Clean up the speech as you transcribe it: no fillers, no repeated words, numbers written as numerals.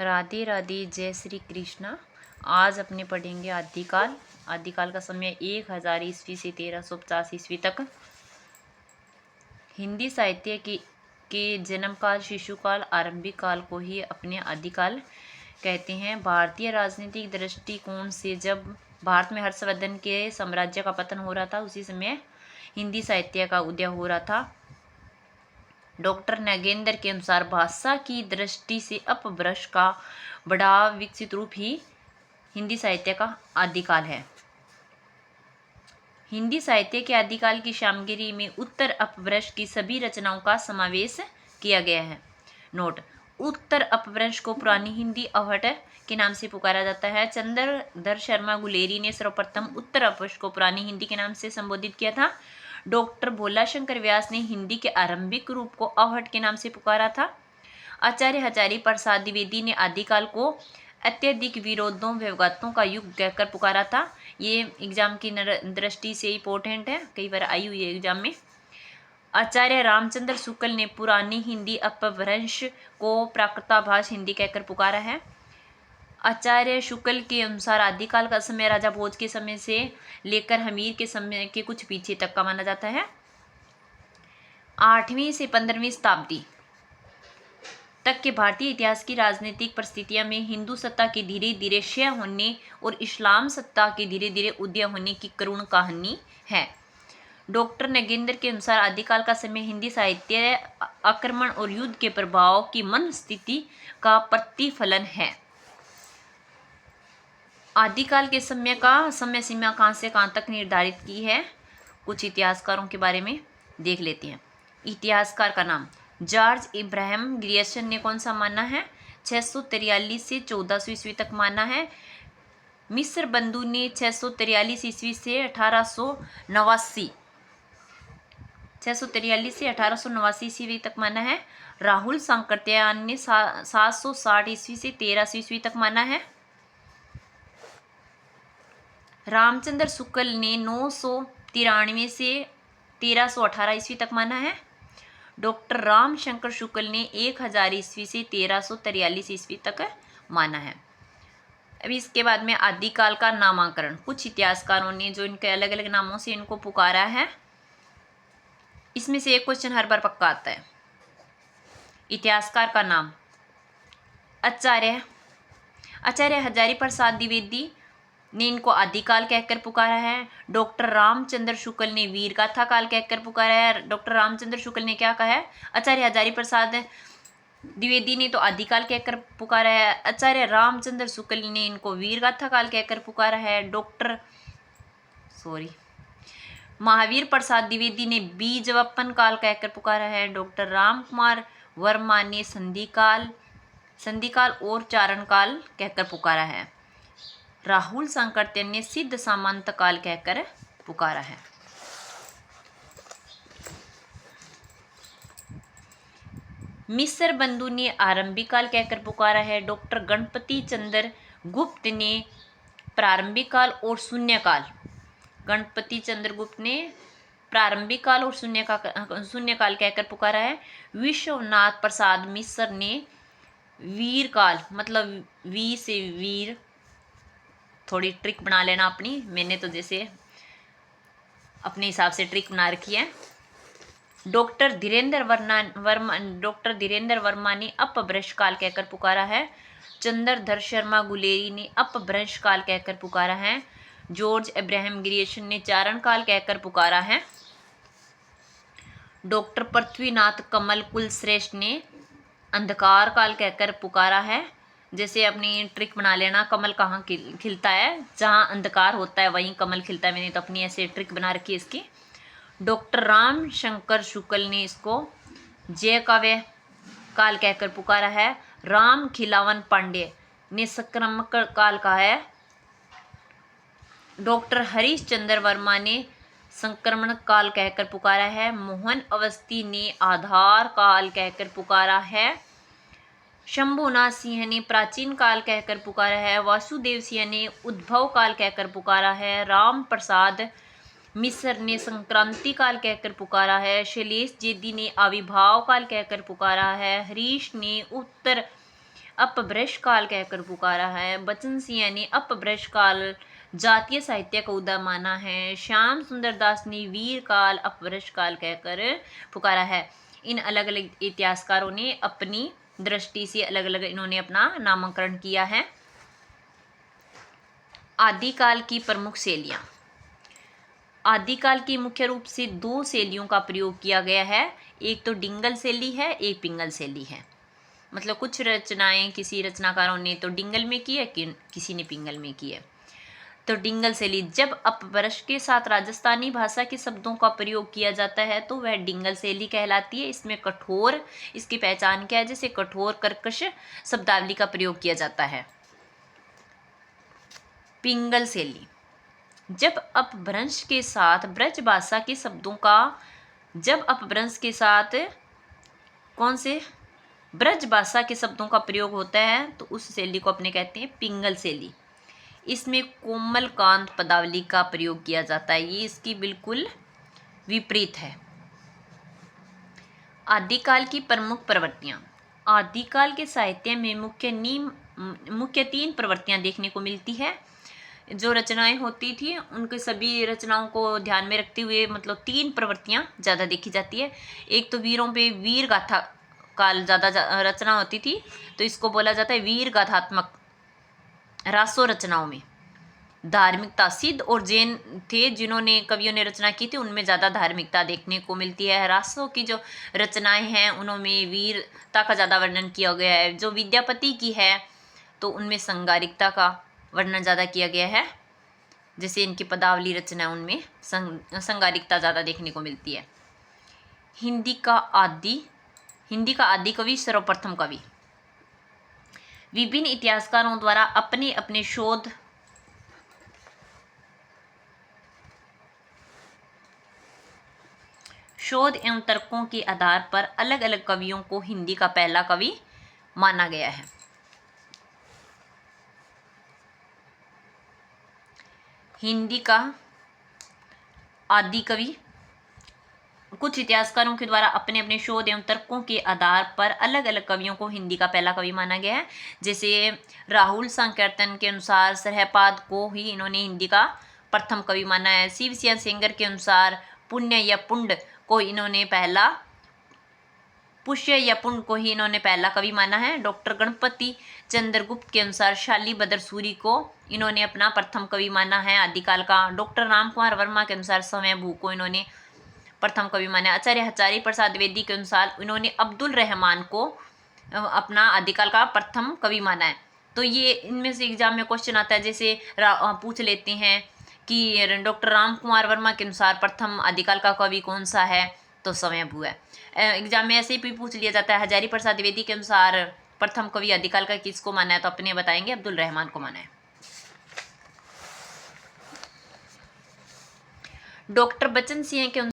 राधे राधे, जय श्री कृष्णा। आज अपने पढ़ेंगे आदिकाल। आदिकाल का समय 1000 ईस्वी से 1350 ईस्वी तक। हिंदी साहित्य के जन्म काल, शिशुकाल, आरंभिक काल को ही अपने आदिकाल कहते हैं। भारतीय राजनीतिक दृष्टिकोण से जब भारत में हर्षवर्धन के साम्राज्य का पतन हो रहा था, उसी समय हिंदी साहित्य का उदय हो रहा था। डॉक्टर नागेंद्र के अनुसार भाषा की दृष्टि से अपभ्रंश का बड़ा विकसित रूप ही हिंदी साहित्य का आदिकाल है। हिंदी साहित्य के आदिकाल की सामग्री में उत्तर अपभ्रंश की सभी रचनाओं का समावेश किया गया है। नोट: उत्तर अपभ्रंश को पुरानी हिंदी अवहट के नाम से पुकारा जाता है। चंद्रधर शर्मा गुलेरी ने सर्वप्रथम उत्तर अपभ्रंश को पुरानी हिंदी के नाम से संबोधित किया था। डॉक्टर भोलाशंकर व्यास ने हिंदी के आरंभिक रूप को अवहट के नाम से पुकारा था। आचार्य हजारी प्रसाद द्विवेदी ने आदिकाल को अत्यधिक विरोधों व्यवघातों का युग कहकर पुकारा था। ये एग्जाम की दृष्टि से इंपॉर्टेंट है, कई बार आई हुई है एग्जाम में। आचार्य रामचंद्र शुक्ल ने पुरानी हिंदी अपभ्रंश को प्राकृताभास हिंदी कहकर पुकारा है। आचार्य शुक्ल के अनुसार आदिकाल का समय राजा भोज के समय से लेकर हमीर के समय के कुछ पीछे तक का माना जाता है। 8वीं से 15वीं शताब्दी तक के भारतीय इतिहास की राजनीतिक परिस्थितियों में हिंदू सत्ता के धीरे धीरे क्षय होने और इस्लाम सत्ता के धीरे धीरे उदय होने की करुण कहानी है। डॉक्टर नागेंद्र के अनुसार आदिकाल का समय हिंदी साहित्य आक्रमण और युद्ध के प्रभाव की मन स्थिति का प्रतिफलन है। आदिकाल के समय का समय सीमा कहाँ से कहाँ तक निर्धारित की है, कुछ इतिहासकारों के बारे में देख लेते हैं। इतिहासकार का नाम: जॉर्ज इब्राहिम ग्रियर्सन ने कौन सा माना है? 643 से 1400 ईस्वी तक माना है। मिस्र बंधु ने 643 ईस्वी से 1889 ईस्वी तक माना है। राहुल सांकृत्यायन ने 760 ईस्वी से 1300 ईस्वी तक माना है। रामचंद्र शुक्ल ने 993 से 1318 ईस्वी तक माना है। डॉक्टर रामशंकर शुक्ल ने 1000 ईस्वी से 1343 ईस्वी तक माना है। अभी इसके बाद में आदिकाल का नामकरण, कुछ इतिहासकारों ने जो इनके अलग अलग नामों से इनको पुकारा है, इसमें से एक क्वेश्चन हर बार पक्का आता है। इतिहासकार का नाम: आचार्य हजारी प्रसाद द्विवेदी ने इनको आदिकाल कहकर पुकारा है। डॉक्टर रामचंद्र शुक्ल ने वीरगाथा काल कहकर पुकारा है। डॉक्टर रामचंद्र शुक्ल ने क्या कहा है? आचार्य हजारी प्रसाद द्विवेदी ने तो आदिकाल कहकर पुकारा है, आचार्य रामचंद्र शुक्ल ने इनको वीरगाथा काल कहकर पुकारा है। महावीर प्रसाद द्विवेदी ने बीजवपन काल कहकर पुकारा है। डॉक्टर राम कुमार वर्मा ने संधिकाल और चारण काल कहकर पुकारा है। राहुल सांकृत्यायन ने सिद्ध सामंत काल कहकर पुकारा है। मिस्र बंधु ने आरंभिक काल कहकर पुकारा है। डॉक्टर गणपति चंद्र गुप्त ने प्रारंभिक काल और शून्यकाल शून्यकाल कहकर पुकारा है। विश्वनाथ प्रसाद मिश्र ने वीर काल, मतलब वी से वीर, थोड़ी ट्रिक बना लेना अपनी, मैंने तो जैसे अपने हिसाब से ट्रिक बना रखी है। डॉक्टर धीरेन्द्र वर्मा ने अपभ्रंश काल कहकर पुकारा है। चंद्रधर शर्मा गुलेरी ने अपभ्रंश काल कहकर पुकारा है। जॉर्ज इब्राहिम ग्रियर्सन ने चारण काल कहकर पुकारा है। डॉक्टर पृथ्वीनाथ कमल कुलश्रेष्ठ ने अंधकार काल कहकर पुकारा है। जैसे अपनी ट्रिक बना लेना, कमल कहाँ खिलता है? जहाँ अंधकार होता है वहीं कमल खिलता है। मैंने तो अपनी ऐसे ट्रिक बना रखी है इसकी। डॉक्टर रामशंकर शुक्ल ने इसको जय काव्य काल कहकर पुकारा है। राम खिलावन पांडे ने संक्रमक काल कहा है। डॉक्टर हरीशचंद्र वर्मा ने संक्रमण काल कहकर पुकारा है। मोहन अवस्थी ने आधार काल कहकर पुकारा है। शंभुनाथ सिंह ने प्राचीन काल कहकर पुकारा है। वासुदेव सिंह ने उद्भव काल कहकर पुकारा है। राम प्रसाद मिश्र ने संक्रांति काल कहकर पुकारा है। शैलेश जेदी ने आविर्भाव काल कहकर पुकारा है। हरीश ने उत्तर अपभ्रंश काल कहकर पुकारा है। बचन सिंह ने अपभ्रंश काल जातीय साहित्य का उदा माना है। श्याम सुंदर दास ने वीर काल अपभ्रंश काल कहकर पुकारा है। इन अलग अलग इतिहासकारों ने अपनी दृष्टि से अलग अलग इन्होंने अपना नामकरण किया है। आदिकाल की प्रमुख शैलियाँ। आदिकाल की मुख्य रूप से दो शैलियों का प्रयोग किया गया है। एक तो डिंगल शैली है, एक पिंगल शैली है। मतलब कुछ रचनाएं किसी रचनाकारों ने तो डिंगल में की है, किसी ने पिंगल में की है। तो डिंगल शैली, जब अपभ्रंश के साथ राजस्थानी भाषा के शब्दों का प्रयोग किया जाता है तो वह डिंगल शैली कहलाती है। इसमें कठोर, इसकी पहचान क्या है, जैसे कठोर कर्कश शब्दावली का प्रयोग किया जाता है। पिंगल शैली, जब अपभ्रंश के साथ ब्रज भाषा के शब्दों का, जब अपभ्रंश के साथ कौन से ब्रज भाषा के शब्दों का प्रयोग होता है तो उस शैली को अपने कहते हैं पिंगल शैली। इसमें कोमल कांत पदावली का प्रयोग किया जाता है, ये इसकी बिल्कुल विपरीत है। आदिकाल की प्रमुख प्रवृत्तियाँ। आदिकाल के साहित्य में मुख्य 3 प्रवृत्तियाँ देखने को मिलती है। जो रचनाएं होती थी उनके सभी रचनाओं को ध्यान में रखते हुए मतलब 3 प्रवृत्तियाँ ज़्यादा देखी जाती है। एक तो वीरों पे वीर गाथा काल ज़्यादा रचना होती थी, तो इसको बोला जाता है वीर गाथात्मक। रासो रचनाओं में धार्मिकता, सिद्ध और जैन थे जिन्होंने कवियों ने रचना की थी, उनमें ज़्यादा धार्मिकता देखने को मिलती है। रासों की जो रचनाएं हैं उनमें वीरता का ज़्यादा वर्णन किया गया है। जो विद्यापति की है तो उनमें संगारिकता का वर्णन ज़्यादा किया गया है। जैसे इनकी पदावली रचना उनमें संगारिकता ज़्यादा देखने को मिलती है। हिंदी का आदि कवि, सर्वप्रथम कवि। विभिन्न इतिहासकारों द्वारा अपने अपने शोध एवं तर्कों के आधार पर अलग अलग कवियों को हिंदी का पहला कवि माना गया है। हिंदी का आदि कवि, कुछ इतिहासकारों के द्वारा अपने अपने शोध एवं तर्कों के आधार पर अलग अलग कवियों को हिंदी का पहला कवि माना गया है। जैसे राहुल संकीर्तन के अनुसार सरहपाद को ही इन्होंने हिंदी का प्रथम कवि माना है। शिव सिंह सेंगर के अनुसार पुण्य या पुंड को इन्होंने पहला कवि माना है। डॉक्टर गणपति चंद्रगुप्त के अनुसार शाली बदर सूरी को इन्होंने अपना प्रथम कवि माना है आदिकाल का। डॉक्टर राम कुमार वर्मा के अनुसार स्वयंभू को इन्होंने प्रथम कवि माना है। आचार्य हजारी प्रसाद द्विवेदी के अनुसार इन्होंने अब्दुल रहमान को अपना आदिकाल का प्रथम कवि माना है। तो ये इनमें से एग्जाम में क्वेश्चन आता है, जैसे पूछ लेते हैं कि डॉक्टर राम कुमार वर्मा के अनुसार प्रथम आदिकाल का कवि कौन सा है, तो स्वयंभू है। एग्जाम में ऐसे भी पूछ लिया जाता है हजारी प्रसाद द्विवेदी के अनुसार प्रथम कवि आदिकाल का किसको माना है, तो अपने बताएंगे अब्दुल रहमान को माना है। डॉक्टर बचन सिंह के